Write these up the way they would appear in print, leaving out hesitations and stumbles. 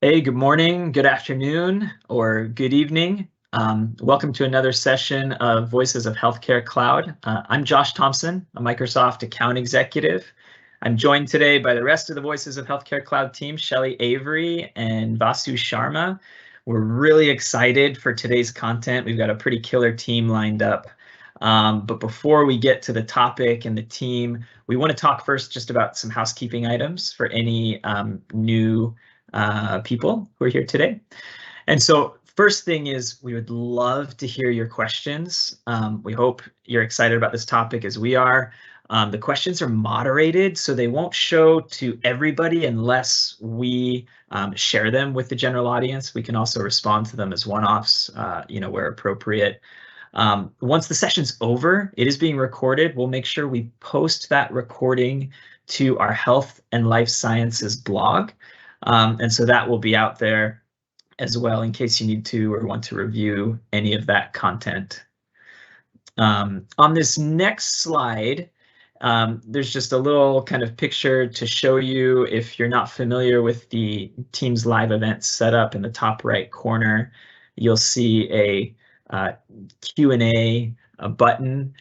Hey, good morning, good afternoon, or good evening. Welcome to another session of Voices of Healthcare Cloud. I'm Josh Thompson, a Microsoft account executive. I'm joined today by the rest of the Voices of Healthcare Cloud team, Shelly Avery and Vasu Sharma. We're really excited for today's content. We've got a pretty killer team lined up. But before we get to the topic and the team, we want to talk first just about some housekeeping items for any new people who are here today. And so first thing is we would love to hear your questions. We hope you're excited about this topic as we are. The questions are moderated, so they won't show to everybody unless we share them with the general audience. We can also respond to them as one-offs, where appropriate. Once the session's over, it is being recorded. We'll make sure we post that recording to our Health and Life Sciences blog. And so that will be out there as well in case you need to or want to review any of that content. On this next slide, there's just a little kind of picture to show you if you're not familiar with the Teams live event setup. In the top right corner, you'll see a Q&A button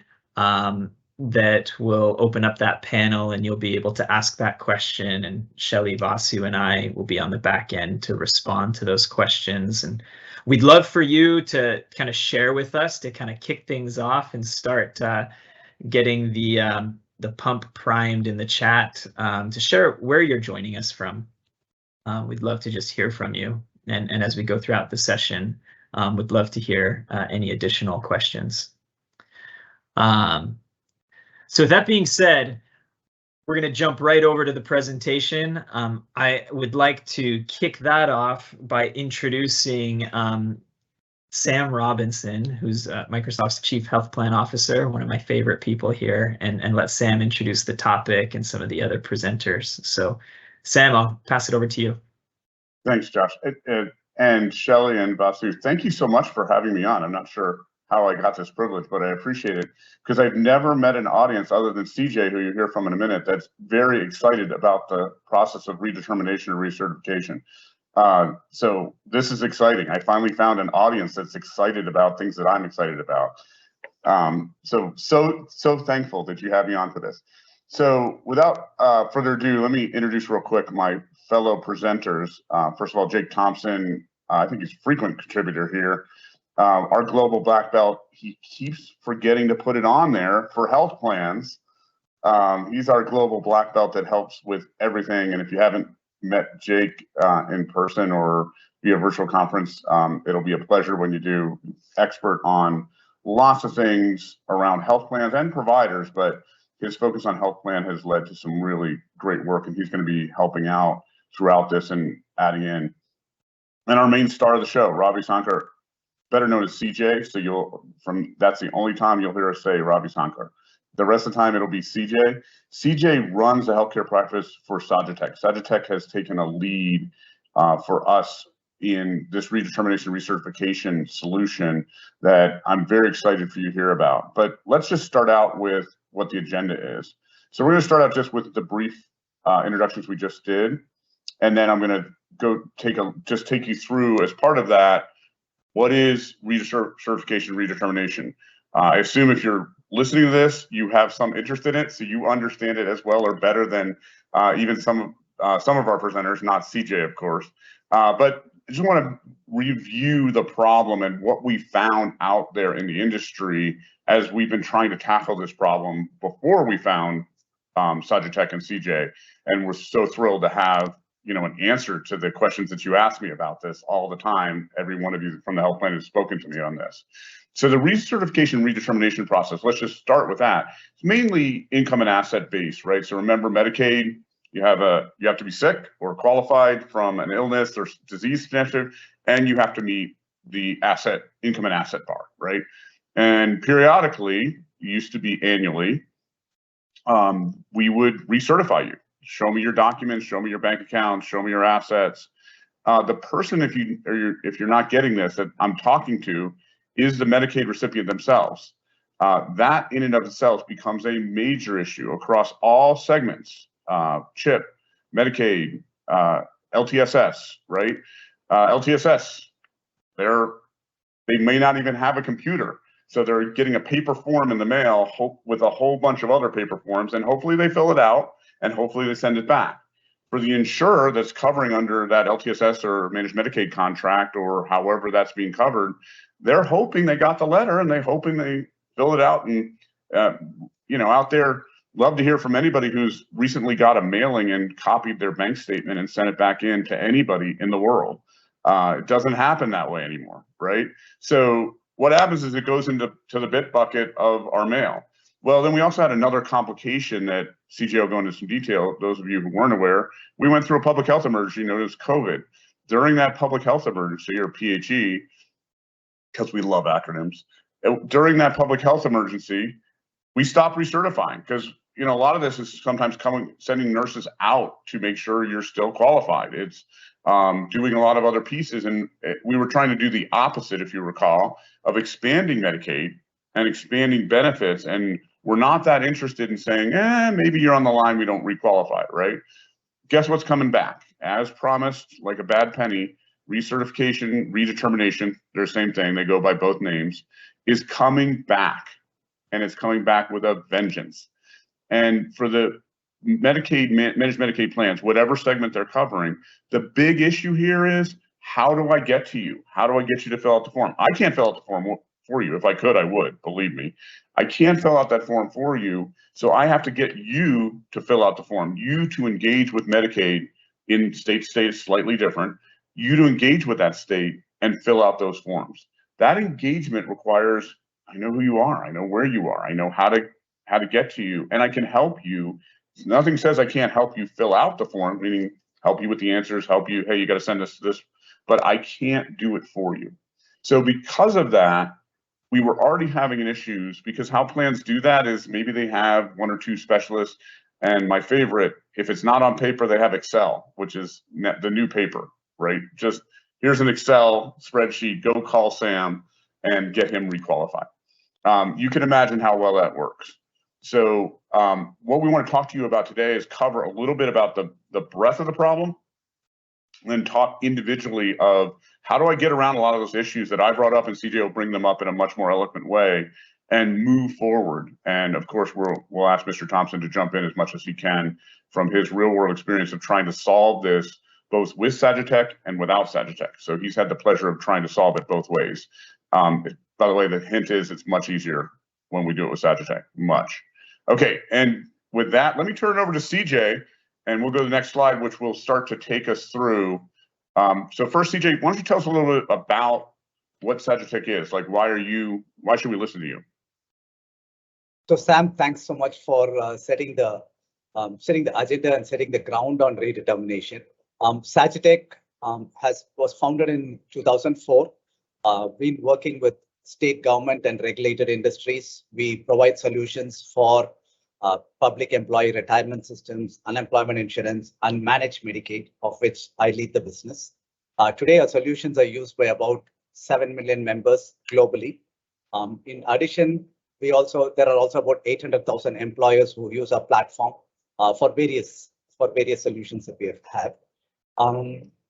that will open up that panel, and you'll be able to ask that question, and Shelly, Vasu, and I will be on the back end to respond to those questions. And we'd love for you to kind of share with us to kind of kick things off and start getting the pump primed in the chat to share where you're joining us from. We'd love to just hear from you. And as we go throughout the session, we'd love to hear any additional questions. So with that being said, we're going to jump right over to the presentation. I would like to kick that off by introducing Sam Robinson, who's Microsoft's Chief Health Plan Officer, one of my favorite people here, and let Sam introduce the topic and some of the other presenters. So Sam, I'll pass it over to you. Thanks, Josh. And Shelly and Vasu, thank you so much for having me on. I'm not sure how I got this privilege, but I appreciate it because I've never met an audience other than CJ, who you'll hear from in a minute, that's very excited about the process of redetermination or recertification. So this is exciting. I finally found an audience that's excited about things that I'm excited about. So thankful that you have me on for this. So without further ado, let me introduce real quick my fellow presenters. First of all, Jake Thompson, I think he's a frequent contributor here. Our global black belt, he keeps forgetting to put it on there for health plans. He's our global black belt that helps with everything. And if you haven't met Jake in person or via virtual conference, it'll be a pleasure when you do. Expert on lots of things around health plans and providers, but his focus on health plan has led to some really great work, and he's going to be helping out throughout this and adding in. And our main star of the show, Ravi Sankar, better known as CJ. So that's the only time you'll hear us say Ravi Sankar. The rest of the time it'll be CJ. CJ runs the healthcare practice for Sagitec. Sagitec has taken a lead for us in this redetermination recertification solution that I'm very excited for you to hear about. But let's just start out with what the agenda is. So we're going to start out just with the brief introductions we just did, and then I'm going to go take you through, as part of that, what is recertification redetermination. I assume if you're listening to this, you have some interest in it, so you understand it as well or better than even some of our presenters, not CJ, of course. But I just want to review the problem and what we found out there in the industry as we've been trying to tackle this problem before we found Sagitec and CJ. And we're so thrilled to have an answer to the questions that you ask me about this all the time. Every one of you from the health plan has spoken to me on this. So the recertification redetermination process, let's just start with that. It's mainly income and asset based, right? So remember, Medicaid, you have to be sick or qualified from an illness or disease connection, and you have to meet the income and asset bar, right? And periodically, it used to be annually, we would recertify you. Show me your documents, show me your bank account, show me your assets. The person, if you're not getting this, that I'm talking to, is the Medicaid recipient themselves. That in and of itself becomes a major issue across all segments, CHIP, Medicaid, LTSS, right? LTSS, they may not even have a computer. So they're getting a paper form in the mail with a whole bunch of other paper forms, and hopefully they fill it out and hopefully they send it back. For the insurer that's covering under that LTSS or managed Medicaid contract or however that's being covered, they're hoping they got the letter and they're hoping they fill it out. And, out there, love to hear from anybody who's recently got a mailing and copied their bank statement and sent it back in to anybody in the world. It doesn't happen that way anymore, right? So what happens is it goes into the bit bucket of our mail. Well, then we also had another complication that CJ will go into some detail. Those of you who weren't aware, we went through a public health emergency known as COVID. During that public health emergency, or PHE, because we love acronyms, during that public health emergency, we stopped recertifying because a lot of this is sometimes sending nurses out to make sure you're still qualified. It's doing a lot of other pieces, and we were trying to do the opposite, if you recall, of expanding Medicaid and expanding benefits, and we're not that interested in saying, maybe you're on the line, we don't requalify, right? Guess what's coming back? As promised, like a bad penny, recertification, redetermination, they're the same thing, they go by both names, is coming back, and it's coming back with a vengeance. And for the managed Medicaid plans, whatever segment they're covering, the big issue here is, how do I get to you? How do I get you to fill out the form? I can't fill out the form for you. If I could, I would, believe me. I can't fill out that form for you, so I have to get you to fill out the form, you to engage with Medicaid in state slightly different, you to engage with that state and fill out those forms. That engagement requires, I know who you are, I know where you are, I know how to get to you, and I can help you. Nothing says I can't help you fill out the form, meaning help you with the answers, help you, hey, you got to send us this, but I can't do it for you. So because of that, we were already having issues, because how plans do that is maybe they have one or two specialists, and my favorite, if it's not on paper, they have Excel, which is the new paper, right? Just here's an Excel spreadsheet, go call Sam and get him requalified. You can imagine how well that works. So what we want to talk to you about today is cover a little bit about the breadth of the problem, and then talk individually of how do I get around a lot of those issues that I brought up, and CJ will bring them up in a much more eloquent way, and move forward. And of course, we'll ask Mr. Thompson to jump in as much as he can from his real world experience of trying to solve this both with Sagitec and without Sagitec. So he's had the pleasure of trying to solve it both ways. By the way, the hint is it's much easier when we do it with Sagitec, much. Okay, and with that, let me turn it over to CJ, and we'll go to the next slide, which will start to take us through. So first, CJ, why don't you tell us a little bit about what Sagitec is? Like, why should we listen to you? So Sam, thanks so much for setting the agenda and setting the ground on redetermination. Sagitec was founded in 2004. Been working with state government and regulated industries. We provide solutions for public employee retirement systems, unemployment insurance, and managed Medicaid, of which I lead the business. Today, our solutions are used by about 7 million members globally. In addition, there are also about 800,000 employers who use our platform for various solutions that we have.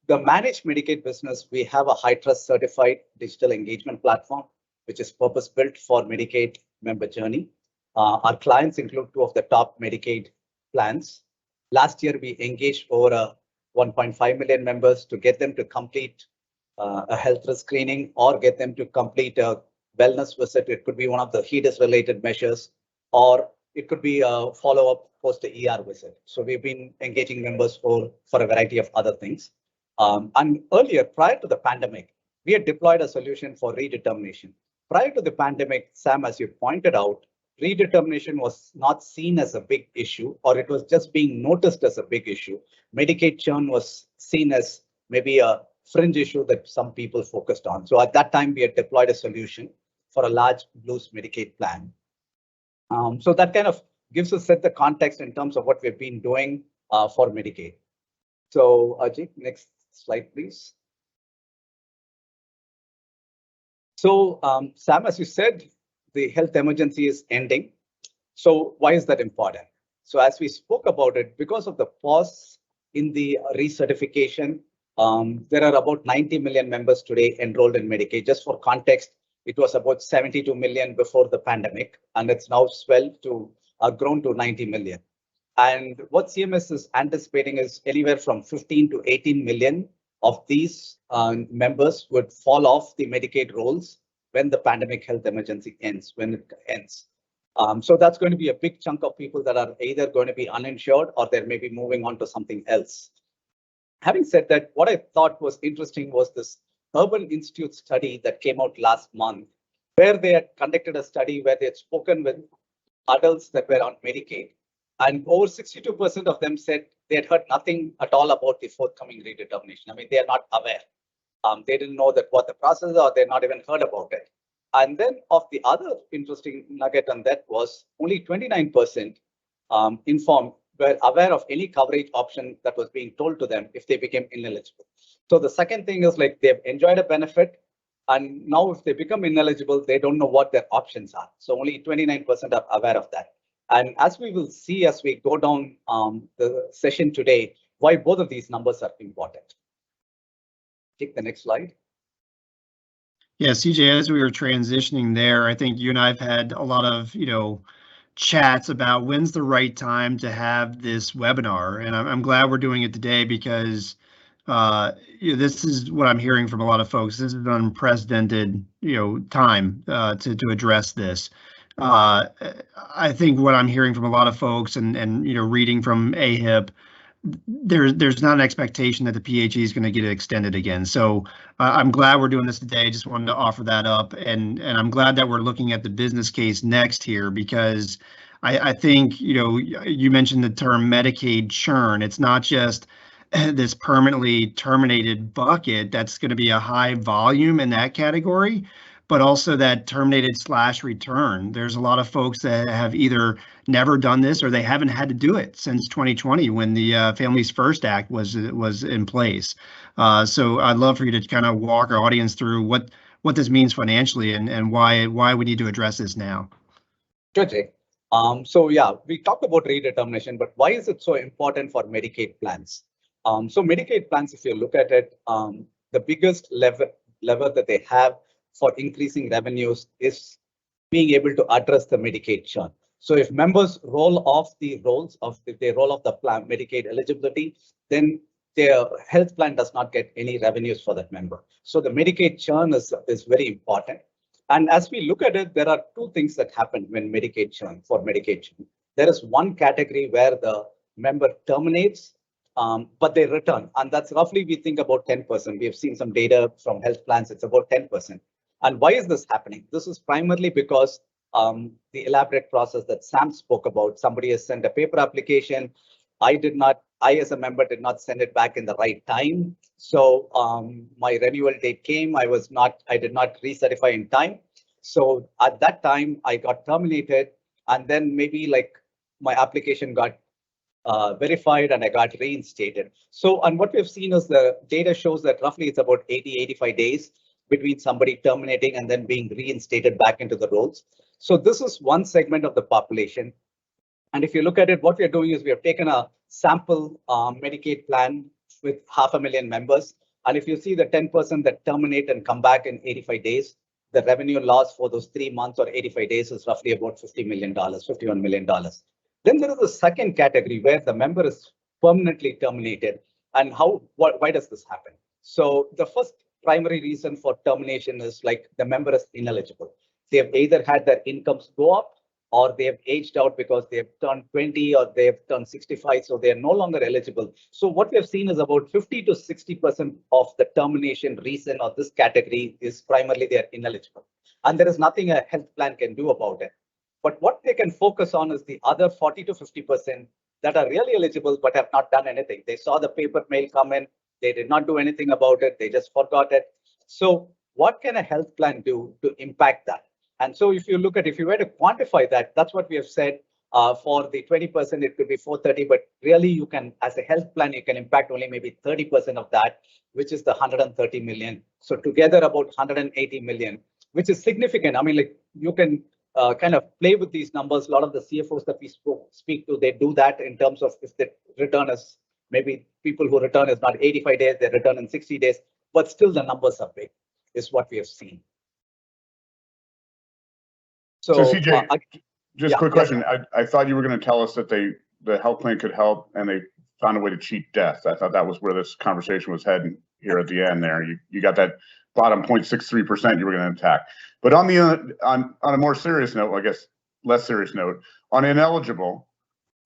The managed Medicaid business, we have a high trust certified digital engagement platform, which is purpose built for Medicaid member journey. Our clients include 2 of the top Medicaid plans. Last year, we engaged over 1.5 million members to get them to complete a health risk screening or get them to complete a wellness visit. It could be one of the HEDIS related measures, or it could be a follow-up post the ER visit. So we've been engaging members for a variety of other things. And earlier, prior to the pandemic, we had deployed a solution for redetermination. Prior to the pandemic, Sam, as you pointed out, redetermination was not seen as a big issue, or it was just being noticed as a big issue. Medicaid churn was seen as maybe a fringe issue that some people focused on. So at that time, we had deployed a solution for a large Blues Medicaid plan. So that kind of gives us set the context in terms of what we've been doing for Medicaid. So Ajay, next slide, please. So Sam, as you said, the health emergency is ending. So why is that important? So as we spoke about it, because of the pause in the recertification. There are about 90 million members today enrolled in Medicaid. Just for context, it was about 72 million before the pandemic, and it's now swelled to grown to 90 million. And what CMS is anticipating is anywhere from 15 to 18 million of these members would fall off the Medicaid rolls when the pandemic health emergency ends, when it ends. So that's going to be a big chunk of people that are either going to be uninsured or they may be moving on to something else. Having said that, what I thought was interesting was this Urban Institute study that came out last month, where they had conducted a study where they had spoken with adults that were on Medicaid. And over 62% of them said they had heard nothing at all about the forthcoming redetermination. I mean, they are not aware. They didn't know that what the process is, or they're not even heard about it. And then of the other interesting nugget on that was only 29% informed were aware of any coverage option that was being told to them if they became ineligible. So the second thing is like they've enjoyed a benefit, and now if they become ineligible, they don't know what their options are. So only 29% are aware of that. And as we will see as we go down the session today, why both of these numbers are important. Take the next slide. Yeah, CJ, as we were transitioning there, I think you and I have had a lot of, chats about when's the right time to have this webinar. And I'm glad we're doing it today because this is what I'm hearing from a lot of folks. This is an unprecedented, time to address this. I think what I'm hearing from a lot of folks and reading from AHIP, there's not an expectation that the PHE is going to get extended again. So I'm glad we're doing this today. Just wanted to offer that up, and I'm glad that we're looking at the business case next here because I think you mentioned the term Medicaid churn. It's not just this permanently terminated bucket that's going to be a high volume in that category, but also that terminated / return. There's a lot of folks that have either never done this or they haven't had to do it since 2020 when the Families First Act was in place. So I'd love for you to kind of walk our audience through what this means financially and why we need to address this now. Good, Jay. So yeah, we talked about redetermination, but why is it so important for Medicaid plans? So Medicaid plans, if you look at it, the biggest lever that they have for increasing revenues is being able to address the Medicaid churn. So if members roll off the rolls if they roll off the plan Medicaid eligibility, then their health plan does not get any revenues for that member. So the Medicaid churn is very important. And as we look at it, there are two things that happen when Medicaid churn. There is one category where the member terminates, but they return. And that's roughly, we think about 10%. We have seen some data from health plans, it's about 10%. And why is this happening? This is primarily because the elaborate process that Sam spoke about. Somebody has sent a paper application. I as a member did not send it back in the right time. So my renewal date came. I did not recertify in time. So at that time I got terminated, and then maybe like my application got verified and I got reinstated. So, and what we've seen is the data shows that roughly it's about 80-85 days between somebody terminating and then being reinstated back into the rolls. So this is one segment of the population. And if you look at it, what we're doing is we have taken a sample Medicaid plan with 500,000 members. And if you see the 10% that terminate and come back in 85 days, the revenue loss for those 3 months or 85 days is roughly about $50 million, $51 million. Then there is a second category where the member is permanently terminated. And why does this happen? So the first primary reason for termination is like the member is ineligible. They have either had their incomes go up or they have aged out because they have turned 20 or they have turned 65, so they are no longer eligible. So what we have seen is about 50 to 60% of the termination reason of this category is primarily they are ineligible. And there is nothing a health plan can do about it. But what they can focus on is the other 40 to 50% that are really eligible but have not done anything. They saw the paper mail come in, they did not do anything about it, they just forgot it. So what can a health plan do to impact that? And so if you were to quantify that, that's what we have said for the 20%, it could be 430, but really you can, as a health plan, you can impact only maybe 30% of that, which is the 130 million. So together about 180 million, which is significant. I mean, like you can kind of play with these numbers. A lot of the CFOs that we speak to, they do that in terms of if the return is Maybe people who return is not 85 days, they return in 60 days, but still the numbers are big, is what we have seen. So CJ, just yeah, quick question. I thought you were going to tell us that the health plan could help and they found a way to cheat death. I thought that was where this conversation was heading here at the end there. You got that bottom 0.63% you were going to attack. But on the on a more serious note, I guess less serious note, on ineligible,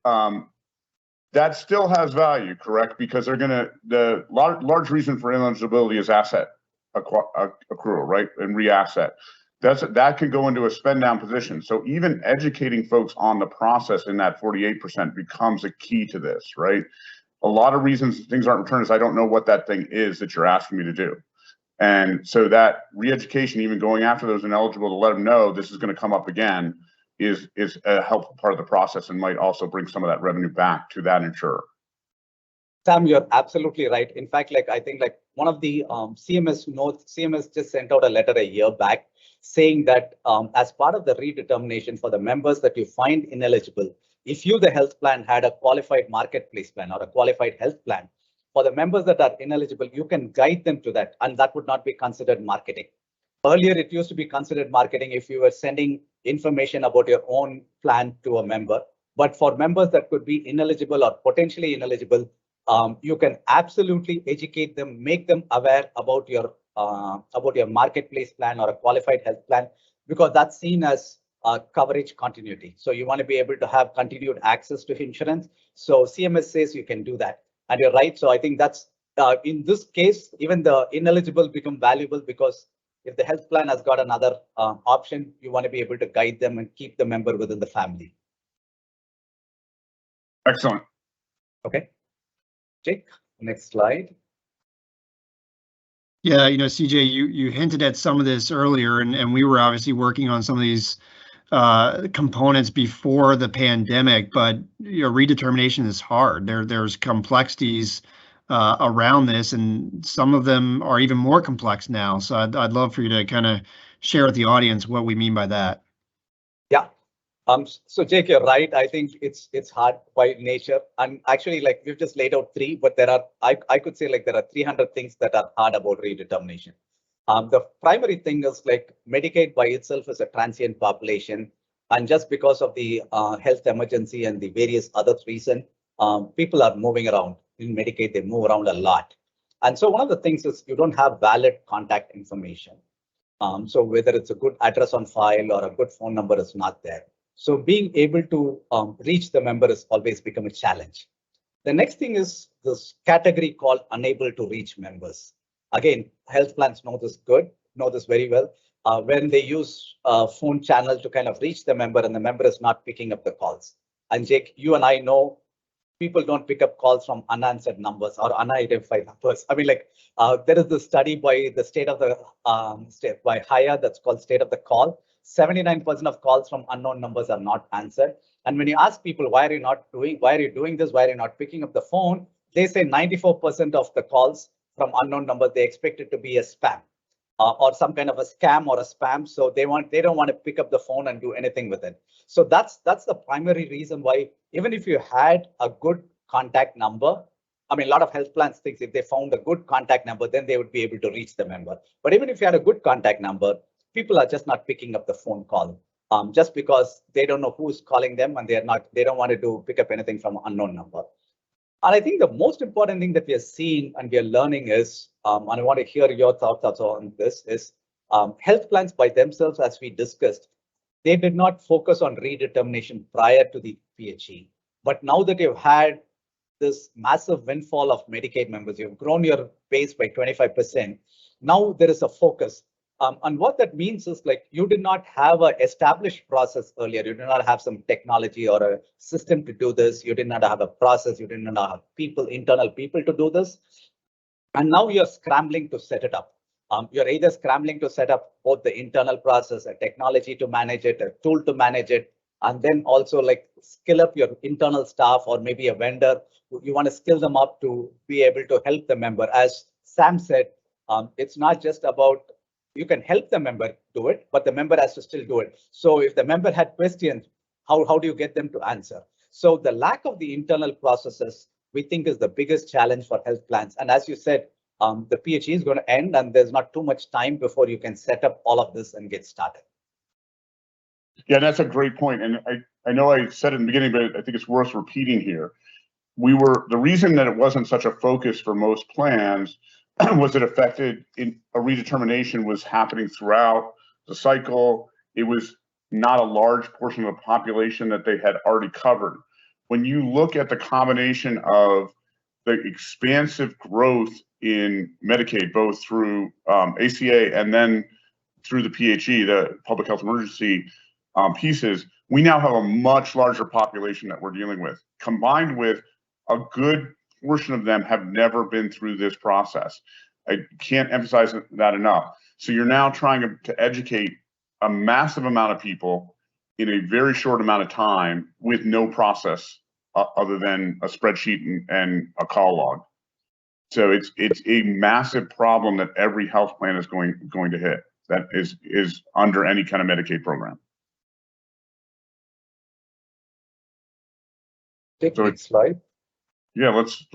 that still has value, correct? Because they're going to, the large reason for ineligibility is asset accrual, right? And re-asset. That can go into a spend down position. So even educating folks on the process in that 48% becomes a key to this, right? A lot of reasons things aren't returned is I don't know what that thing is that you're asking me to do. And so that re-education, even going after those ineligible to let them know this is going to come up again, is a helpful part of the process and might also bring some of that revenue back to that insurer. Sam, you're absolutely right. In fact, I think one of the CMS just sent out a letter a year back saying that as part of the redetermination for the members that you find ineligible, if you, the health plan, had a qualified marketplace plan or a qualified health plan, for the members that are ineligible, you can guide them to that, and that would not be considered marketing. Earlier, it used to be considered marketing if you were sending information about your own plan to a member. But for members that could be ineligible or potentially ineligible, you can absolutely educate them, make them aware about your marketplace plan or a qualified health plan, because that's seen as coverage continuity. So you want to be able to have continued access to insurance. So CMS says you can do that, and you're right. So I think that's in this case, even the ineligible become valuable, because if the health plan has got another option, you want to be able to guide them and keep the member within the family. Excellent. Okay. Jake, next slide. Yeah, you know, CJ, you hinted at some of this earlier, and we were obviously working on some of these components before the pandemic, but redetermination is hard. There's complexities around this, and some of them are even more complex now. So I'd love for you to kind of share with the audience what we mean by that. Yeah. So Jake, you're right. I think it's hard by nature, and actually, we've just laid out 3, but there are I could say there are 300 things that are hard about redetermination. The primary thing is Medicaid by itself is a transient population, and just because of the health emergency and the various other reasons, people are moving around in Medicaid. They move around a lot, and so one of the things is you don't have valid contact information. So whether it's a good address on file or a good phone number is not there. So being able to reach the member has always become a challenge. The next thing is this category called unable to reach members. Again, health plans know this very well. When they use a phone channel to kind of reach the member and the member is not picking up the calls. And Jake, you and I know people don't pick up calls from unanswered numbers or unidentified numbers. I mean, there is this study by the state of the state by HIA that's called State of the Call. 79% of calls from unknown numbers are not answered. And when you ask people, why are you doing this? Why are you not picking up the phone? They say 94% of the calls from unknown numbers, they expect it to be a spam or some kind of a scam or a spam. So they don't want to pick up the phone and do anything with it. So that's the primary reason why, even if you had a good contact number, I mean, a lot of health plans think if they found a good contact number, then they would be able to reach the member. But even if you had a good contact number, people are just not picking up the phone call just because they don't know who's calling them and they don't want to pick up anything from an unknown number. And I think the most important thing that we are seeing and we are learning is, and I want to hear your thoughts also on this, is health plans by themselves, as we discussed, they did not focus on redetermination prior to the PHE. But now that you've had this massive windfall of Medicaid members, you've grown your base by 25%. Now there is a focus. And what that means is you did not have an established process earlier. You did not have some technology or a system to do this. You did not have a process. You did not have internal people to do this. And now you're scrambling to set it up. You're either scrambling to set up both the internal process, a technology to manage it, a tool to manage it, and then also skill up your internal staff or maybe a vendor. You want to skill them up to be able to help the member. As Sam said, it's not just about you can help the member do it, but the member has to still do it. So if the member had questions, how do you get them to answer? So the lack of the internal processes we think is the biggest challenge for health plans. And as you said, the PHE is going to end and there's not too much time before you can set up all of this and get started. Yeah, that's a great point. And I know I said it in the beginning, but I think it's worth repeating here. The reason that it wasn't such a focus for most plans was it affected in a redetermination was happening throughout the cycle. It was not a large portion of the population that they had already covered. When you look at the combination of the expansive growth in Medicaid, both through ACA and then through the PHE, the public health emergency pieces, we now have a much larger population that we're dealing with, combined with a good portion of them have never been through this process. I can't emphasize that enough. So you're now trying to educate a massive amount of people in a very short amount of time with no process other than a spreadsheet and a call log. So it's a massive problem that every health plan is going to hit that is under any kind of Medicaid program. Take the next slide. Yeah, let's.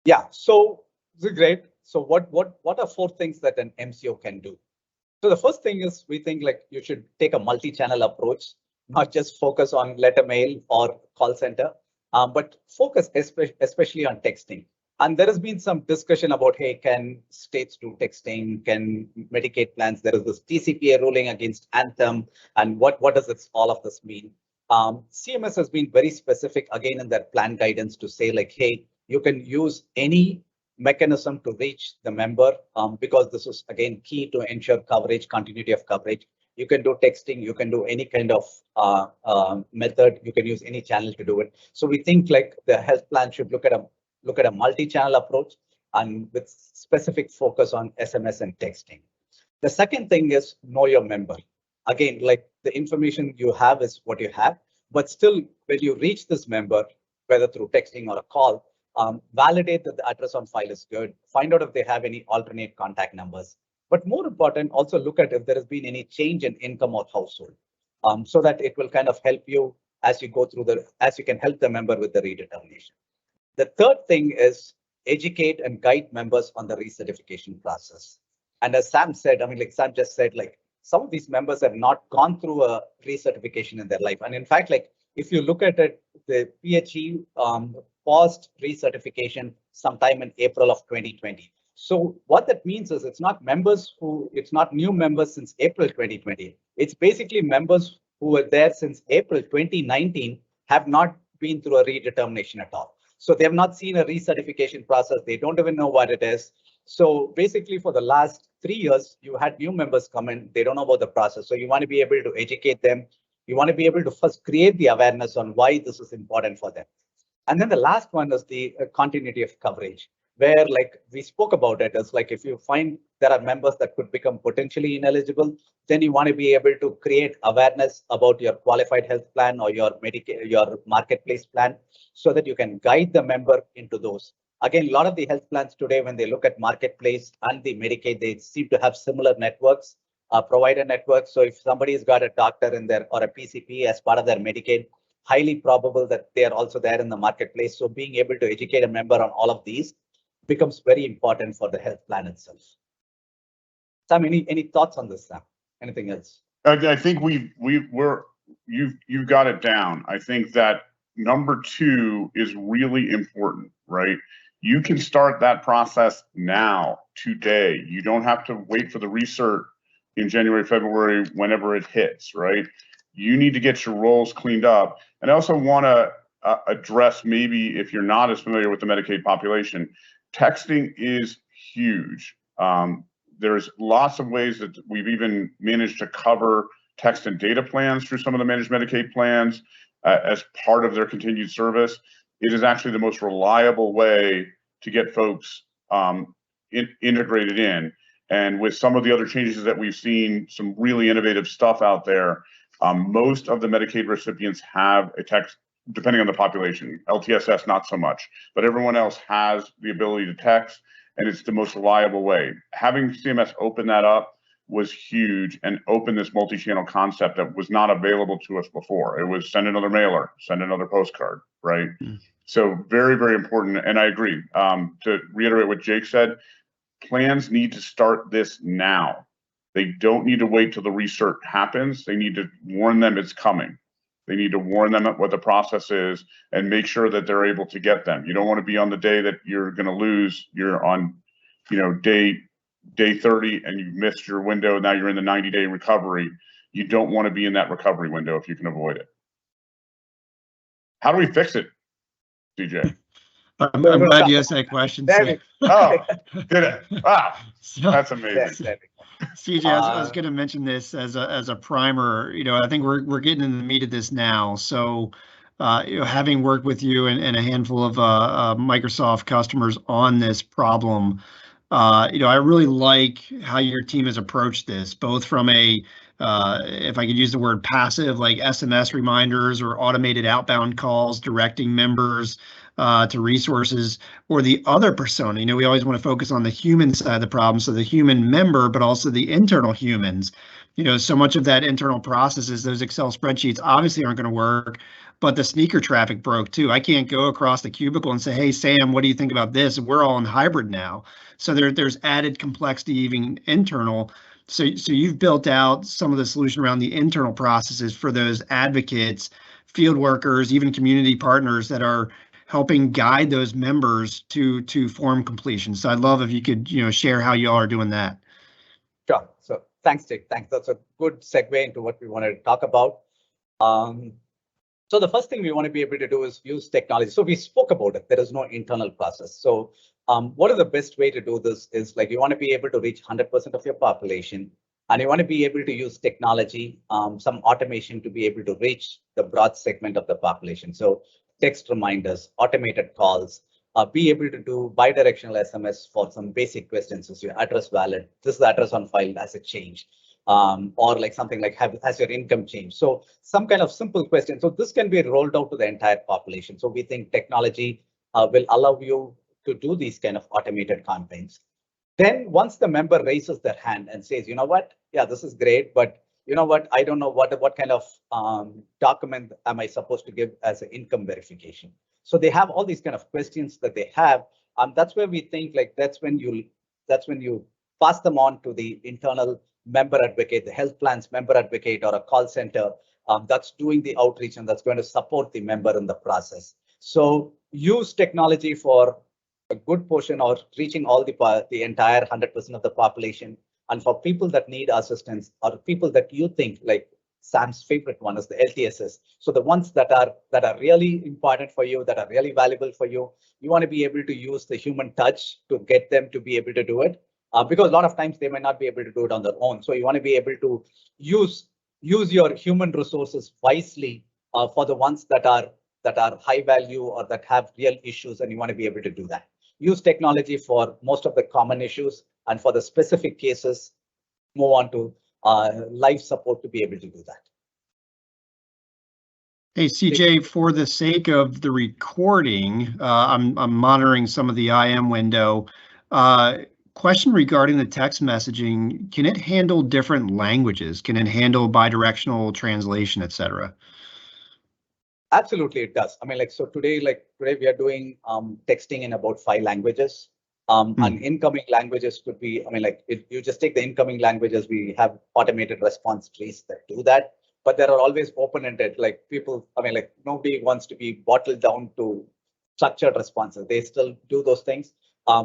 Yeah, so this is great. So what are 4 things that an MCO can do? So the first thing is we think like you should take a multi-channel approach, not just focus on letter mail or call center, but focus especially on texting. And there has been some discussion about, hey, can states do texting? Can Medicaid plans? There is this TCPA ruling against Anthem. And what does all of this mean? CMS has been very specific again in their plan guidance to say like, hey, you can use any mechanism to reach the member because this is again key to ensure coverage, continuity of coverage. You can do texting, you can do any kind of method, you can use any channel to do it. So we think like the health plan should look at a multi-channel approach and with specific focus on SMS and texting. The second thing is know your member. Again, like the information you have is what you have, but still when you reach this member, whether through texting or a call, validate that the address on file is good, find out if they have any alternate contact numbers. But more important, also look at if there has been any change in income or household, so that it will kind of help you as you go through as you can help the member with the redetermination. The third thing is educate and guide members on the recertification process. And as Sam said, I mean, like Sam just said, like some of these members have not gone through a recertification in their life. And in fact, like if you look at it, the PHE paused recertification sometime in April of 2020. So what that means is it's not new members since April 2020. It's basically members who were there since April 2019 have not been through a redetermination at all. So they have not seen a recertification process. They don't even know what it is. So basically for the last 3 years, you had new members come in, they don't know about the process. So you want to be able to educate them. You want to be able to first create the awareness on why this is important for them. And then the last one is the continuity of coverage, where like we spoke about it as like if you find there are members that could become potentially ineligible, then you want to be able to create awareness about your qualified health plan or your Medicaid, your marketplace plan, so that you can guide the member into those. Again, a lot of the health plans today, when they look at marketplace and the Medicaid, they seem to have similar networks, provider networks. So if somebody's got a doctor in there or a PCP as part of their Medicaid, highly probable that they are also there in the marketplace. So being able to educate a member on all of these becomes very important for the health plan itself. Sam, any thoughts on this, Sam? Anything else? I think you've got it down. I think that number 2 is really important, right? You can start that process now, today. You don't have to wait for the recert in January, February, whenever it hits, right? You need to get your roles cleaned up. And I also want to address, maybe if you're not as familiar with the Medicaid population, texting is huge. There's lots of ways that we've even managed to cover text and data plans through some of the managed Medicaid plans as part of their continued service. It is actually the most reliable way to get folks integrated in. And with some of the other changes that we've seen, some really innovative stuff out there, most of the Medicaid recipients have a text, depending on the population. LTSS, not so much, but everyone else has the ability to text, and it's the most reliable way. Having CMS open that up was huge and opened this multi-channel concept that was not available to us before. It was send another mailer, send another postcard, right? So very, very important. And I agree. To reiterate what Jake said, plans need to start this now. They don't need to wait till the recert happens. They need to warn them it's coming. They need to warn them what the process is and make sure that they're able to get them. You don't want to be on the day that you're going to lose. You're on, day 30 and you missed your window. Now you're in the 90-day recovery. You don't want to be in that recovery window if you can avoid it. How do we fix it, CJ? I'm glad you asked that question. Oh, did it? Wow, So, that's amazing. CJ, I was going to mention this as a primer. I think we're getting in the meat of this now. So, having worked with you and a handful of Microsoft customers on this problem, I really like how your team has approached this, both from a if I could use the word passive, like SMS reminders or automated outbound calls directing members to resources, or the other persona. We always want to focus on the human side of the problem, so the human member, but also the internal humans. So much of that internal processes, those Excel spreadsheets obviously aren't going to work, but the sneaker traffic broke too. I can't go across the cubicle and say, hey, Sam, what do you think about this? We're all in hybrid now. So there's added complexity even internal. So you've built out some of the solution around the internal processes for those advocates, field workers, even community partners that are helping guide those members to form completion. So I'd love if you could, share how y'all are doing that. Sure. So thanks, Dick. Thanks. That's a good segue into what we wanted to talk about. So the first thing we want to be able to do is use technology. So we spoke about it. There is no internal process. So what is the best way to do this is you want to be able to reach 100% of your population, and you want to be able to use technology, some automation to be able to reach the broad segment of the population. So text reminders, automated calls, be able to do bidirectional SMS for some basic questions. Is your address valid? This is the address on file. Has it changed? Or something like has your income changed? So some kind of simple question. So this can be rolled out to the entire population. So we think technology will allow you to do these kind of automated campaigns. Then once the member raises their hand and says, what? Yeah, this is great, but what? I don't know what kind of document am I supposed to give as an income verification? So they have all these kind of questions that they have. That's where we think that's when you pass them on to the internal member advocate, the health plans member advocate, or a call center that's doing the outreach and that's going to support the member in the process. So use technology for a good portion or reaching all the entire 100% of the population. And for people that need assistance or people that you think, like Sam's favorite one is the LTSS. So the ones that are really important for you, that are really valuable for you, you want to be able to use the human touch to get them to be able to do it. Because a lot of times they might not be able to do it on their own. So you want to be able to use your human resources wisely for the ones that are high value or that have real issues, and you want to be able to do that. Use technology for most of the common issues, and for the specific cases, move on to live support to be able to do that. Hey, CJ, for the sake of the recording, I'm monitoring some of the IM window. Question regarding the text messaging, can it handle different languages? Can it handle bidirectional translation, et cetera? Absolutely, it does. I mean, so today we are doing texting in about 5 languages. And incoming languages could be, you just take the incoming languages, we have automated response trees that do that. But there are always open-ended, people, nobody wants to be bottled down to structured responses. They still do those things.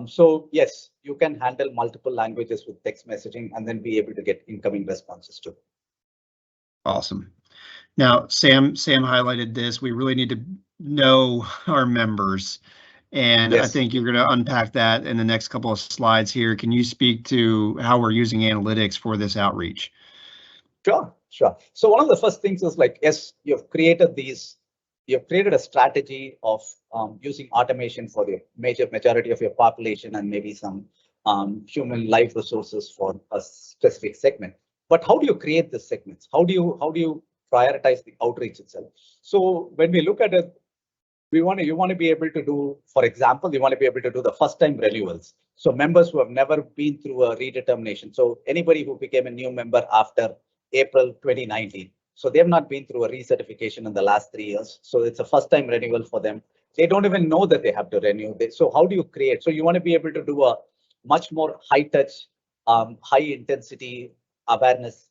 So yes, you can handle multiple languages with text messaging and then be able to get incoming responses too. Awesome. Now, Sam highlighted this. We really need to know our members. And yes. I think you're going to unpack that in the next couple of slides here. Can you speak to how we're using analytics for this outreach? Sure. So one of the first things is yes, you've created a strategy of using automation for the majority of your population and maybe some human life resources for a specific segment. But how do you create the segments? How do you prioritize the outreach itself? So when we look at it, you want to be able to do, for example, you want to be able to do the first time renewals. So members who have never been through a redetermination. So anybody who became a new member after April 2019. So they have not been through a recertification in the last 3 years. So it's a first time renewal for them. They don't even know that they have to renew. So how do you create? So you want to be able to do a much more high touch, high intensity awareness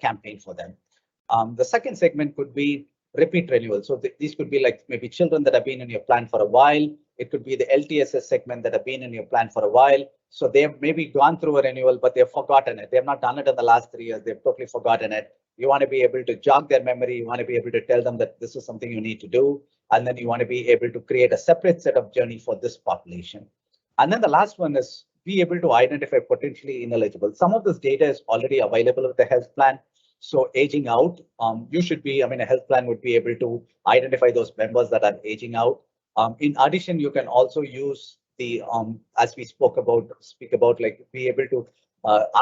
campaign for them. The second segment could be repeat renewal. So these could be like maybe children that have been in your plan for a while. It could be the LTSS segment that have been in your plan for a while. So they've maybe gone through a renewal, but they've forgotten it. They've not done it in the last 3 years. They've totally forgotten it. You want to be able to jog their memory. You want to be able to tell them that this is something you need to do. And then you want to be able to create a separate set of journey for this population. And then the last one is be able to identify potentially ineligible. Some of this data is already available with the health plan. So aging out, you should be, a health plan would be able to identify those members that are aging out. In addition, you can also use the, as we speak about like be able to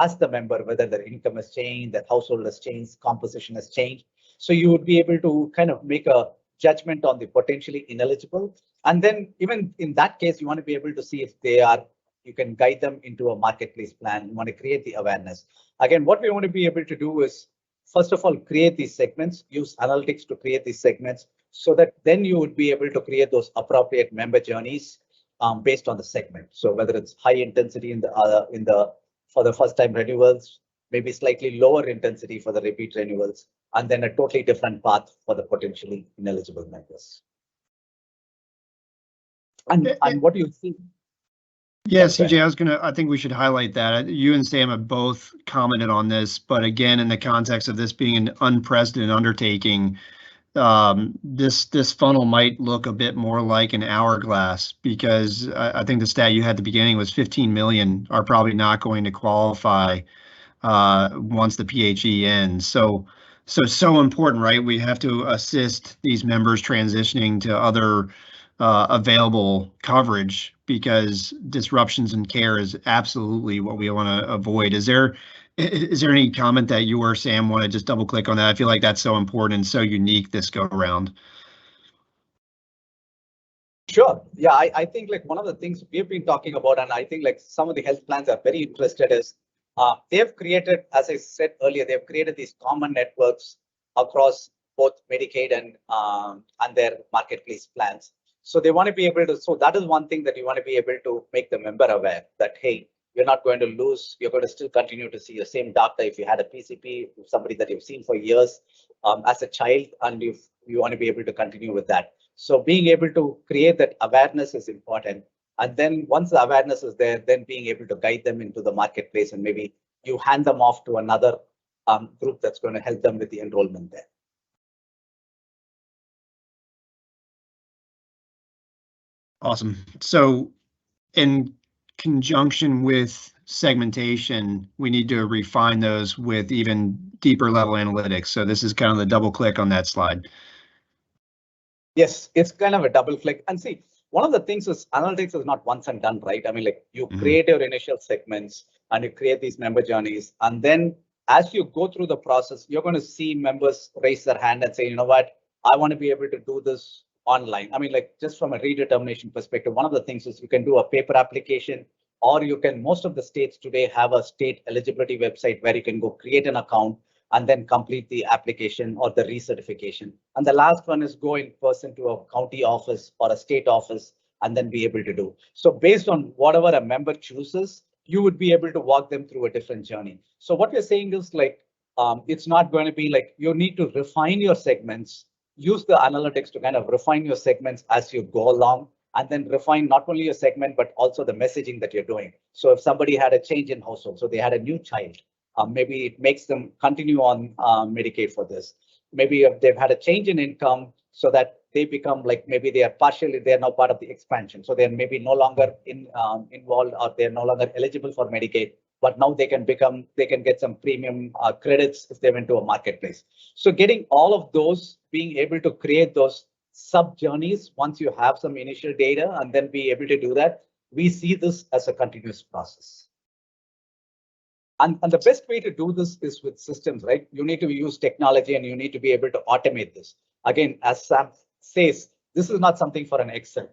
ask the member whether their income has changed, their household has changed, composition has changed. So you would be able to kind of make a judgment on the potentially ineligible. And then even in that case, you want to be able to see if they are, you can guide them into a marketplace plan. You want to create the awareness. Again, what we want to be able to do is, first of all, create these segments, use analytics to create these segments so that then you would be able to create those appropriate member journeys based on the segment. So whether it's high intensity for the first time renewals, maybe slightly lower intensity for the repeat renewals, and then a totally different path for the potentially ineligible members. And what do you think? Yeah, CJ, I think we should highlight that. You and Sam have both commented on this, but again, in the context of this being an unprecedented undertaking, this funnel might look a bit more like an hourglass, because I think the stat you had at the beginning was 15 million are probably not going to qualify once the PHE ends. So important, right? We have to assist these members transitioning to other available coverage, because disruptions in care is absolutely what we want to avoid. Is there any comment that you or Sam want to just double click on that? I feel like that's so important and so unique this go around. Sure. Yeah, I think like one of the things we've been talking about, and I think like some of the health plans are very interested, is they've created, as I said earlier, they've created these common networks across both Medicaid and their marketplace plans. So they want to be able to, so that is one thing that you want to be able to make the member aware that, hey, you're not going to lose, you're going to still continue to see your same doctor if you had a PCP, somebody that you've seen for years as a child, and you want to be able to continue with that. So being able to create that awareness is important. And then once the awareness is there, then being able to guide them into the marketplace, and maybe you hand them off to another group that's going to help them with the enrollment there. Awesome. So in conjunction with segmentation, we need to refine those with even deeper level analytics. So this is kind of the double click on that slide. Yes, it's kind of a double click. And see, one of the things is analytics is not once and done, right? I mean, like you create your initial segments and you create these member journeys. And then as you go through the process, you're going to see members raise their hand and say, you know what, I want to be able to do this online. I mean, like just from a redetermination perspective, one of the things is you can do a paper application, or you can, most of the states today have a state eligibility website where you can go create an account and then complete the application or the recertification. And the last one is go in person to a county office or a state office and then be able to do. So based on whatever a member chooses, you would be able to walk them through a different journey. So what we're saying is like, it's not going to be like you need to refine your segments, use the analytics to kind of refine your segments as you go along, and then refine not only your segment, but also the messaging that you're doing. So if somebody had a change in household, so they had a new child, maybe it makes them continue on Medicaid for this. Maybe if they've had a change in income, so that they become like, maybe they are partially, they're now part of the expansion. So they're maybe no longer involved, or they're no longer eligible for Medicaid, but now they can get some premium credits if they went to a marketplace. So getting all of those, being able to create those sub journeys once you have some initial data and then be able to do that, we see this as a continuous process. And the best way to do this is with systems, right? You need to use technology and you need to be able to automate this. Again, as Sam says, This is not something for an Excel.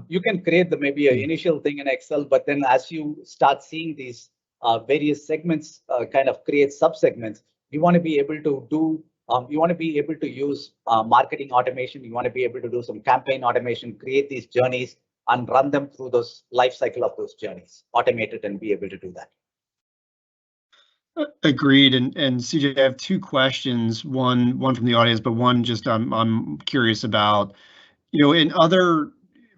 You can create maybe an initial thing in Excel, but then as you start seeing these various segments kind of create subsegments, you want to be able to do, you want to be able to use marketing automation. You want to be able to do some campaign automation, create these journeys and run them through those life cycle of those journeys, automate it and be able to do that. Agreed. And CJ, I have two questions. One from the audience, but one just I'm curious about. In other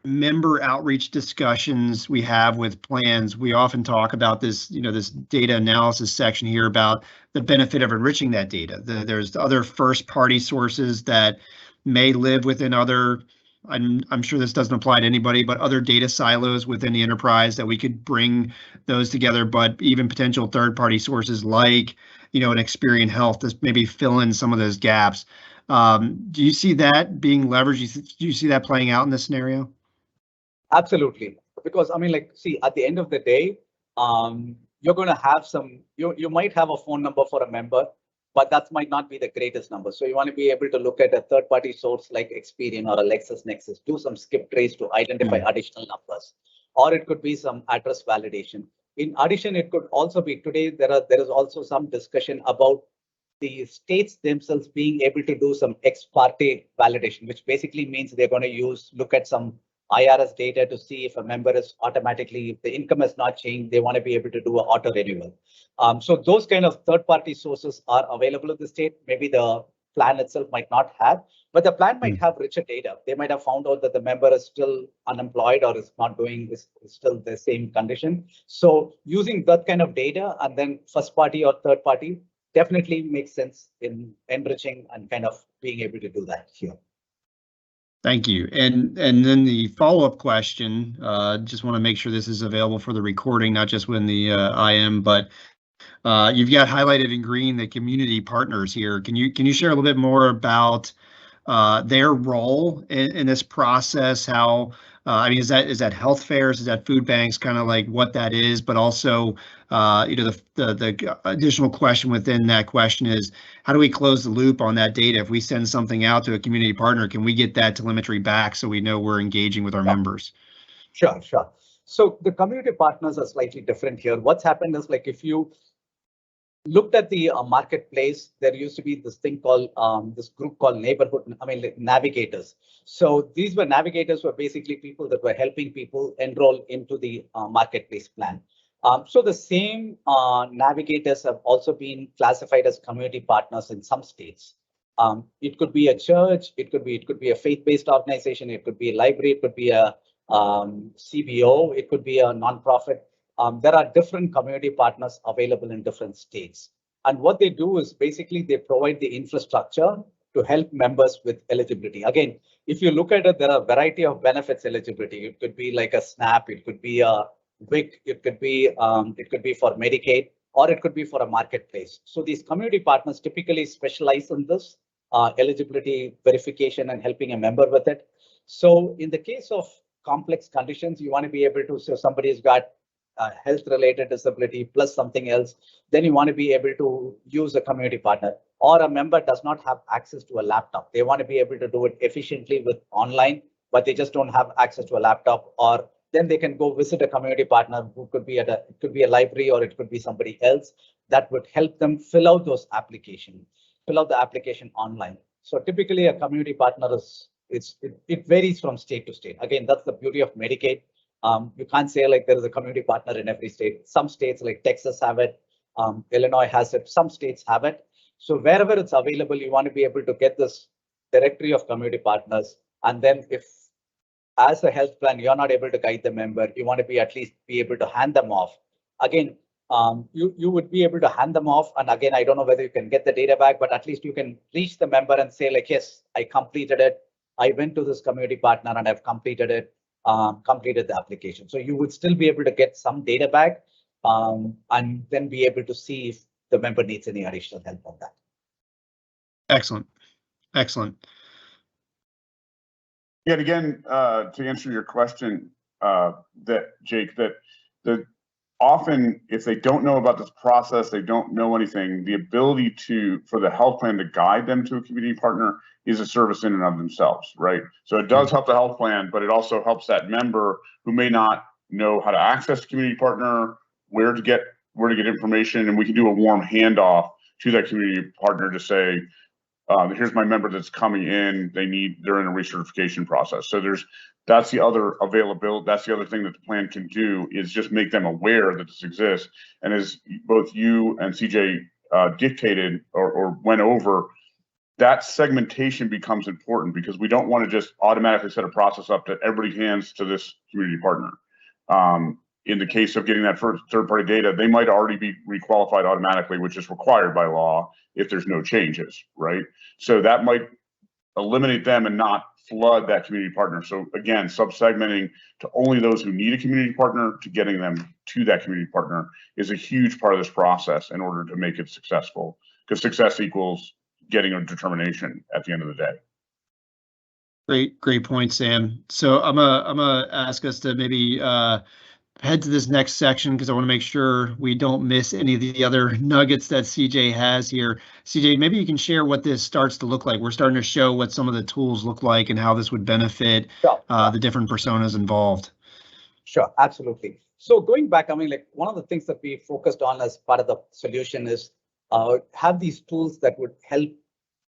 member outreach discussions we have with plans, we often talk about this, this data analysis section here about the benefit of enriching that data. There's other first-party sources that may live within other, I'm sure this doesn't apply to anybody, but other data silos within the enterprise that we could bring those together, but even potential third-party sources like, an Experian Health to maybe fill in some of those gaps. Do you see that being leveraged? Do you see that playing out in this scenario? Absolutely, because I mean, see, at the end of the day, you're going to have you might have a phone number for a member, but that might not be the greatest number. So you want to be able to look at a third-party source like Experian or a LexisNexis, do some skip trace to identify additional numbers, or it could be some address validation. In addition, it could also be today there is also some discussion about the states themselves being able to do some ex parte validation, which basically means they're going to look at some IRS data to see if a member is automatically, if the income has not changed, they want to be able to do an auto renewal. So those kind of third-party sources are available in the state. Maybe the plan itself might not have, but the plan might have richer data. They might have found out that the member is still unemployed or is not doing this, is still the same condition. So using that kind of data and then first party or third party definitely makes sense in enriching and kind of being able to do that here. Thank you. And then the follow-up question, just want to make sure this is available for the recording, not just when the IM, but you've got highlighted in green the community partners here. Can you share a little bit more about their role in this process? How I mean, is that health fairs? Is that food banks? Kind of like what that is, but also the additional question within that question is, how do we close the loop on that data? If we send something out to a community partner, can we get that telemetry back so we know we're engaging with our members? Sure. So the community partners are slightly different here. What's happened is, like, if you looked at the marketplace, there used to be this thing called this group called navigators. So these were navigators were basically people that were helping people enroll into the marketplace plan. So the same navigators have also been classified as community partners in some states. It could be a church, it could be a faith-based organization, it could be a library, it could be a CBO, it could be a nonprofit. There are different community partners available in different states. And what they do is basically they provide the infrastructure to help members with eligibility. Again, if you look at it, there are a variety of benefits eligibility. It could be like a SNAP, it could be a WIC, it could be for Medicaid, or it could be for a marketplace. So these community partners typically specialize in this eligibility verification and helping a member with it. So in the case of complex conditions, you want to be able to, so somebody's got health-related disability plus something else, then you want to be able to use a community partner. Or a member does not have access to a laptop. They want to be able to do it efficiently with online, but they just don't have access to a laptop. Or then they can go visit a community partner who could be it could be a library, or it could be somebody else that would help them fill out the application online. So typically a community partner it varies from state to state. Again, that's the beauty of Medicaid. You can't say like there is a community partner in every state. Some states like Texas have it, Illinois has it, some states have it. So wherever it's available, you want to be able to get this directory of community partners. And then if as a health plan, you're not able to guide the member, you want to be at least be able to hand them off. Again, you would be able to hand them off. And again, I don't know whether you can get the data back, but at least you can reach the member and say like, yes, I completed it. I went to this community partner and I've completed it. Completed the application. So you would still be able to get some data back and then be able to see if the member needs any additional help on that. Excellent. Yet again, to answer your question, that Jake, that often, if they don't know about this process, they don't know anything, the ability for the health plan to guide them to a community partner is a service in and of themselves, right? So it does help the health plan, but it also helps that member who may not know how to access a community partner, where to get information, and we can do a warm handoff to that community partner to say, here's my member that's coming in, they're in a recertification process. So that's the other availability, that's the other thing that the plan can do, is just make them aware that this exists. And as both you and CJ dictated or went over, that segmentation becomes important, because we don't want to just automatically set a process up that everybody hands to this community partner. In the case of getting that third-party data, they might already be requalified automatically, which is required by law if there's no changes, right? So that might eliminate them and not flood that community partner. So again, sub-segmenting to only those who need a community partner, to getting them to that community partner, is a huge part of this process in order to make it successful, because success equals getting a determination at the end of the day. Great point, Sam. So I'm gonna ask us to maybe head to this next section, because I want to make sure we don't miss any of the other nuggets that CJ has here. CJ, maybe you can share what this starts to look like. We're starting to show what some of the tools look like and how this would benefit the different personas involved. Sure, absolutely. So going back, I mean, like, one of the things that we focused on as part of the solution is have these tools that would help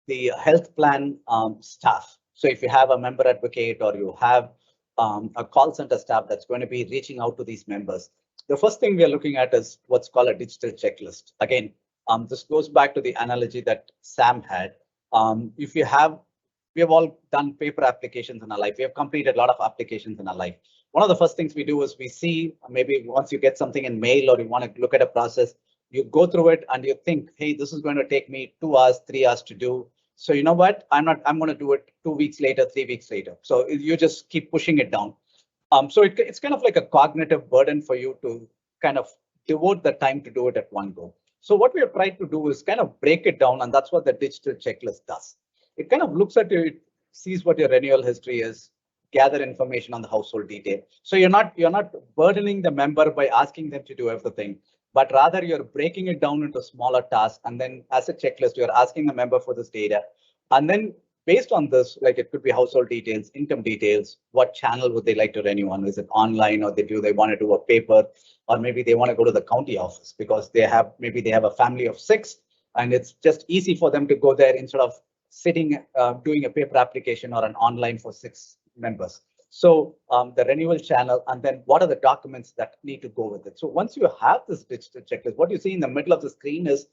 the health plan staff. So if you have a member advocate, or you have a call center staff that's going to be reaching out to these members, the first thing we are looking at is what's called a digital checklist. Again, this goes back to the analogy that Sam had. We have all done paper applications in our life. We have completed a lot of applications in our life. One of the first things we do is we see, maybe once you get something in mail, or you want to look at a process, you go through it and you think, hey, this is going to take me 2 hours, 3 hours to do. So you know what, I'm going to do it 2 weeks later, 3 weeks later. So you just keep pushing it down. So it's kind of like a cognitive burden for you to kind of devote the time to do it at one go. So what we have tried to do is kind of break it down, and that's what the digital checklist does. It kind of looks at you, it sees what your renewal history is, gather information on the household detail. So you're not burdening the member by asking them to do everything, but rather you're breaking it down into smaller tasks. And then as a checklist, you're asking the member for this data. And then based on this, like, it could be household details, income details, what channel would they like to renew on? Is it online, or they want to do a paper, or maybe they want to go to the county office because they have a family of 6, and it's just easy for them to go there instead of sitting doing a paper application or an online for 6 members. So the renewal channel, and then what are the documents that need to go with it. So once you have this digital checklist, what you see in the middle of the screen is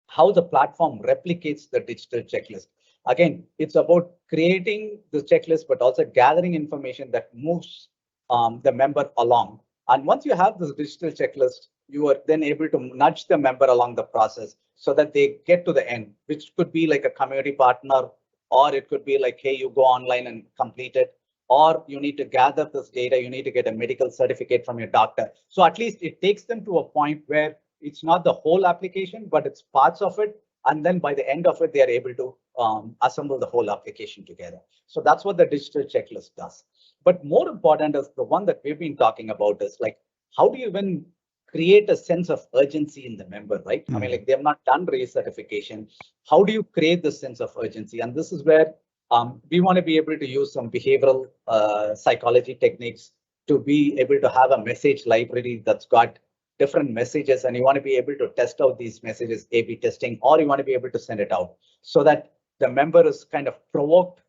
how the platform replicates the digital checklist. Again, it's about creating the checklist, but also gathering information that moves the member along. And once you have this digital checklist, you are then able to nudge the member along the process so that they get to the end, which could be like a community partner, or it could be like, hey, you go online and complete it, or you need to gather this data, you need to get a medical certificate from your doctor. So at least it takes them to a point where it's not the whole application, but it's parts of it. And then by the end of it, they are able to assemble the whole application together. So that's what the digital checklist does. But more important is the one that we've been talking about is like, how do you even create a sense of urgency in the member, right? I mean, like, they have not done recertification. How do you create this sense of urgency? And this is where we want to be able to use some behavioral psychology techniques to be able to have a message library that's got different messages, and you want to be able to test out these messages, A/B testing, or you want to be able to send it out so that the member is kind of provoked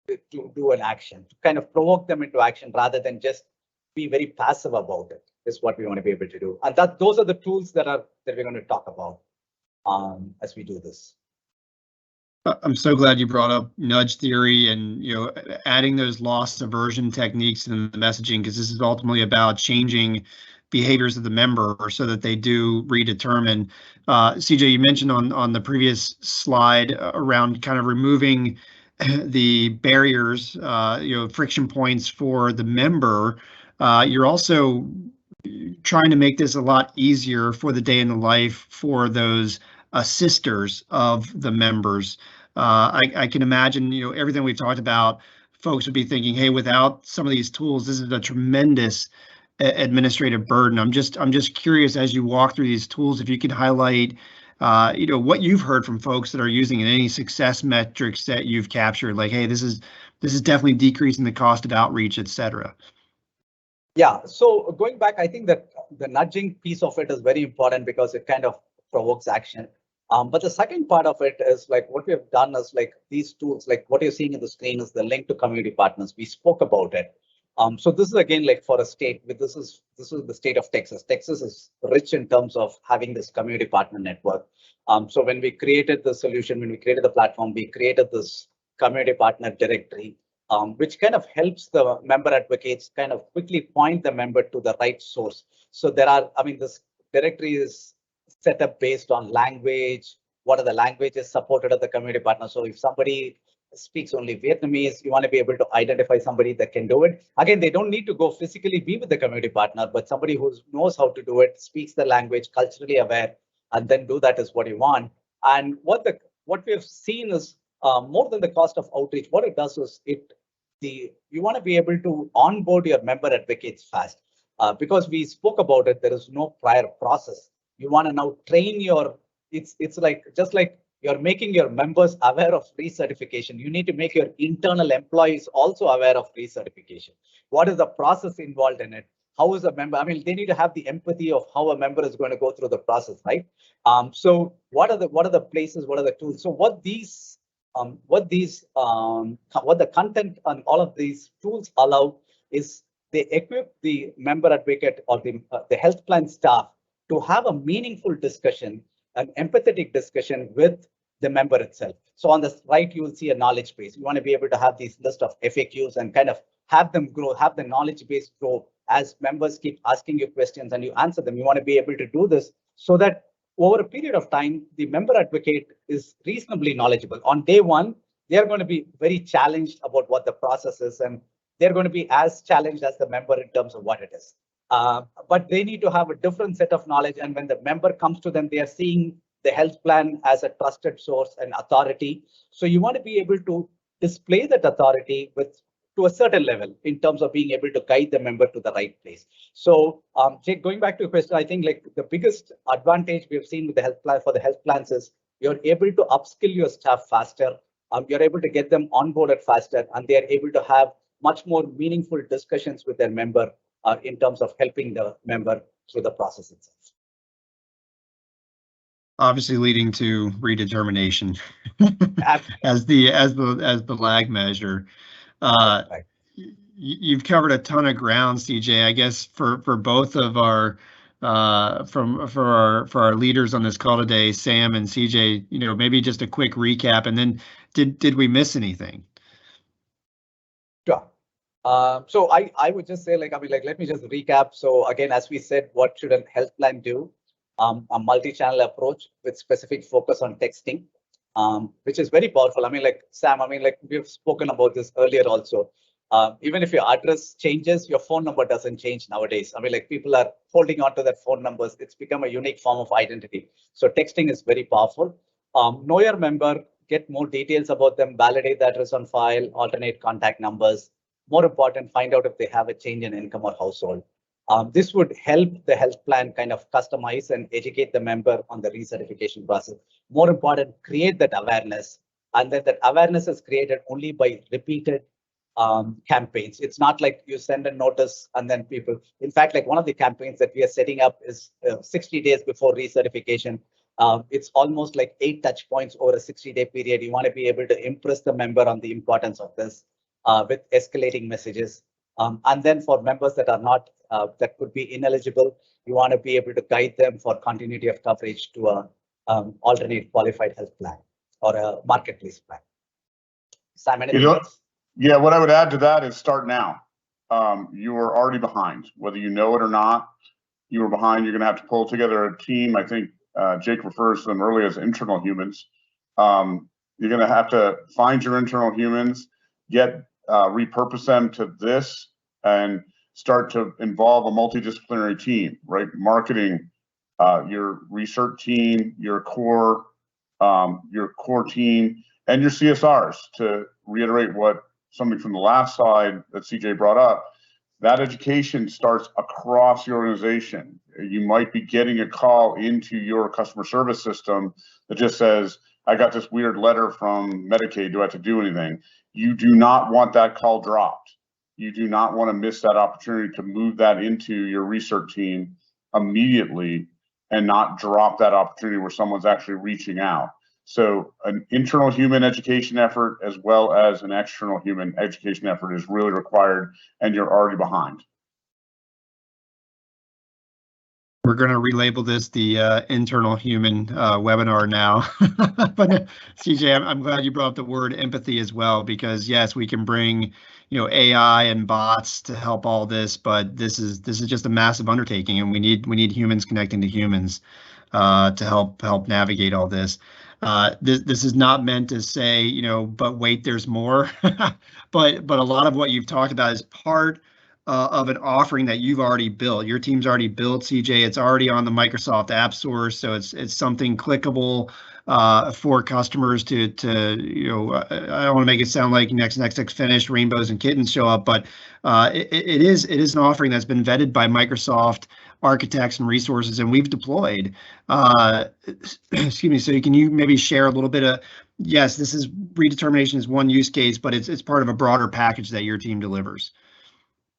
to do an action, to kind of provoke them into action rather than just be very passive about it, is what we want to be able to do. And those are the tools that we're going to talk about as we do this. I'm so glad you brought up nudge theory and, adding those loss aversion techniques in the messaging, because this is ultimately about changing behaviors of the member so that they do redetermine. CJ, you mentioned on the previous slide around kind of removing the barriers, friction points for the member. You're also trying to make this a lot easier for the day in the life for those assisters of the members. I can imagine, everything we've talked about, folks would be thinking, hey, without some of these tools, this is a tremendous administrative burden. I'm just curious, as you walk through these tools, if you could highlight what you've heard from folks that are using, and any success metrics that you've captured, like, hey, this is definitely decreasing the cost of outreach, et cetera. Yeah, so going back, I think that the nudging piece of it is very important because it kind of provokes action. But the second part of it is like what we have done is like these tools, like what you're seeing in the screen is the link to community partners. We spoke about it. So this is again like for a state, but this is the state of Texas. Texas is rich in terms of having this community partner network. So when we created the solution, when we created the platform, we created this community partner directory, which kind of helps the member advocates kind of quickly point the member to the right source. So there are, I mean, this directory is set up based on language. What are the languages supported at the community partner? So if somebody speaks only Vietnamese, you want to be able to identify somebody that can do it. Again, they don't need to go physically be with the community partner, but somebody who knows how to do it, speaks the language, culturally aware, and then do that is what you want. And what we have seen is more than the cost of outreach. What it does is you want to be able to onboard your member advocates fast, because we spoke about it. There is no prior process. You want to now train your. It's like just like you're making your members aware of recertification. You need to make your internal employees also aware of recertification. What is the process involved in it? How is a member? I mean, they need to have the empathy of how a member is going to go through the process, right? So what are the places? What are the tools? So what the content on all of these tools allow is they equip the member advocate or the health plan staff to have a meaningful discussion, an empathetic discussion with the member itself. So on the right, you will see a knowledge base. You want to be able to have these list of FAQs and kind of have them grow, have the knowledge base grow as members keep asking you questions and you answer them. You want to be able to do this so that over a period of time, the member advocate is reasonably knowledgeable. On day one, they're going to be very challenged about what the process is, and they're going to be as challenged as the member in terms of what it is. But they need to have a different set of knowledge. And when the member comes to them, they are seeing the health plan as a trusted source and authority. So you want to be able to display that authority to a certain level in terms of being able to guide the member to the right place. So Jake, going back to your question, I think like the biggest advantage we have seen with the health plan for the health plans is you're able to upskill your staff faster. You're able to get them onboarded faster, and they are able to have much more meaningful discussions with their member in terms of helping the member through the process itself. Obviously leading to redetermination as the lag measure. Right. You've covered a ton of ground, CJ. I guess for both of our for our leaders on this call today, Sam and CJ, maybe just a quick recap, and then did we miss anything? Sure. So I would just say, let me just recap. So again, as we said, what should a health plan do? A multi-channel approach with specific focus on texting, which is very powerful. Sam, we've spoken about this earlier also. Even if your address changes, your phone number doesn't change nowadays. People are holding on to their phone numbers. It's become a unique form of identity. So texting is very powerful. Know your member, get more details about them, validate the address on file, alternate contact numbers. More important, find out if they have a change in income or household. This would help the health plan kind of customize and educate the member on the recertification process. More important, create that awareness. And then that awareness is created only by repeated campaigns. It's not like you send a notice and then people, in fact, like one of the campaigns that we are setting up is 60 days before recertification. It's almost like 8 touch points over a 60-day period. You want to be able to impress the member on the importance of this with escalating messages. And then for members that are not, that could be ineligible, you want to be able to guide them for continuity of coverage to a alternate qualified health plan or a marketplace plan. Sam, anything else? Yeah, what I would add to that is start now. You are already behind, whether you know it or not. You are behind. You're going to have to pull together a team. I think Jake refers to them earlier as internal humans. You're going to have to find your internal humans, repurpose them to this, and start to involve a multidisciplinary team, right? Marketing, your research team, your core team, and your CSRs. To reiterate what something from the last slide that CJ brought up, that education starts across the organization. You might be getting a call into your customer service system that just says, I got this weird letter from Medicaid, do I have to do anything? You do not want that call dropped. You do not want to miss that opportunity to move that into your research team immediately and not drop that opportunity where someone's actually reaching out. So an internal human education effort as well as an external human education effort is really required, and you're already behind. We're going to relabel this the internal human webinar now. But CJ, I'm glad you brought up the word empathy as well, because yes, we can bring, you know, AI and bots to help all this, but this is just a massive undertaking, and we need humans connecting to humans to help navigate all this. This is not meant to say, you know, but wait, there's more. but a lot of what you've talked about is part of an offering that you've already built. Your team's already built, CJ. It's already on the Microsoft App Store, so it's something clickable for customers to you know. I don't want to make it sound like next finished rainbows and kittens show up, but it is an offering that's been vetted by Microsoft architects and resources, and we've deployed. Excuse me. So can you maybe share a little bit of, yes, this is redetermination is one use case, but it's part of a broader package that your team delivers.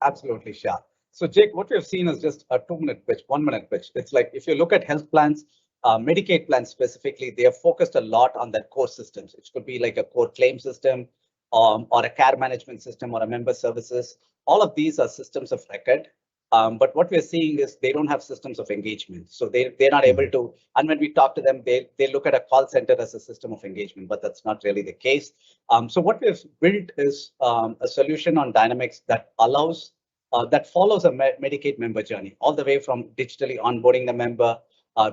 Absolutely, Shah. So Jake, what we have seen is just a 2-minute pitch, 1-minute pitch. It's like if you look at health plans, Medicaid plans specifically, they are focused a lot on their core systems. It could be like a core claim system or a care management system or a member services. All of these are systems of record. But what we're seeing is they don't have systems of engagement. So they're not able to, and when we talk to them, they look at a call center as a system of engagement, but that's not really the case. So what we've built is a solution on Dynamics that allows, that follows a Medicaid member journey, all the way from digitally onboarding the member,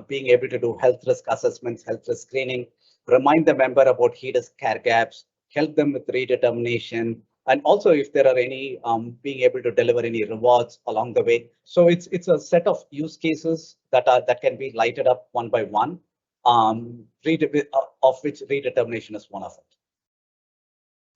being able to do health risk assessments, health risk screening, remind the member about HEDIS care gaps, help them with redetermination, and also if there are any, being able to deliver any rewards along the way. So it's a set of use cases that can be lighted up one by one, of which redetermination is one of it.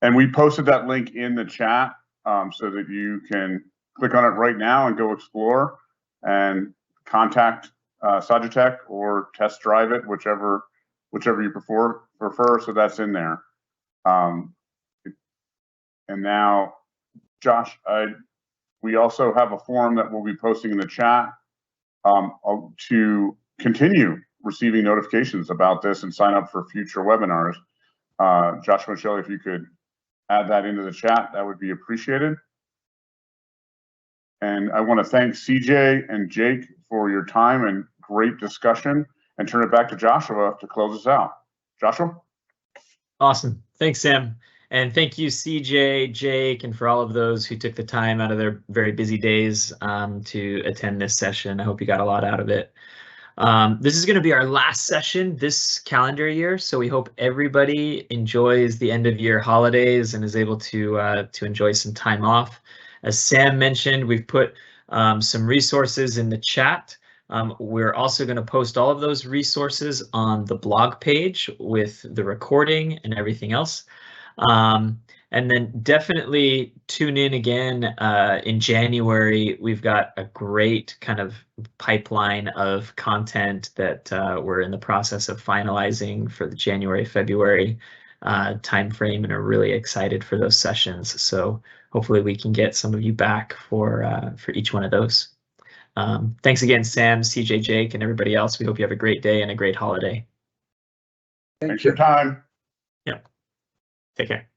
And we posted that link in the chat so that you can click on it right now and go explore and contact Sagitec or test drive it, whichever you prefer. So that's in there. And now, Josh, we also have a form that we'll be posting in the chat to continue receiving notifications about this and sign up for future webinars. Josh and Michelle, if you could add that into the chat, that would be appreciated. And I want to thank CJ and Jake for your time and great discussion, and turn it back to Joshua to close us out. Joshua? Awesome. Thanks, Sam. And thank you, CJ, Jake, and for all of those who took the time out of their very busy days to attend this session. I hope you got a lot out of it. This is going to be our last session this calendar year, so we hope everybody enjoys the end of year holidays and is able to enjoy some time off. As Sam mentioned, we've put some resources in the chat. We're also going to post all of those resources on the blog page with the recording and everything else. And then definitely tune in again in January. We've got a great kind of pipeline of content that we're in the process of finalizing for the January-February timeframe, and are really excited for those sessions. So hopefully we can get some of you back for each one of those. Thanks again, Sam, CJ, Jake, and everybody else. We hope you have a great day and a great holiday. Thanks for your time. Yep. Take care.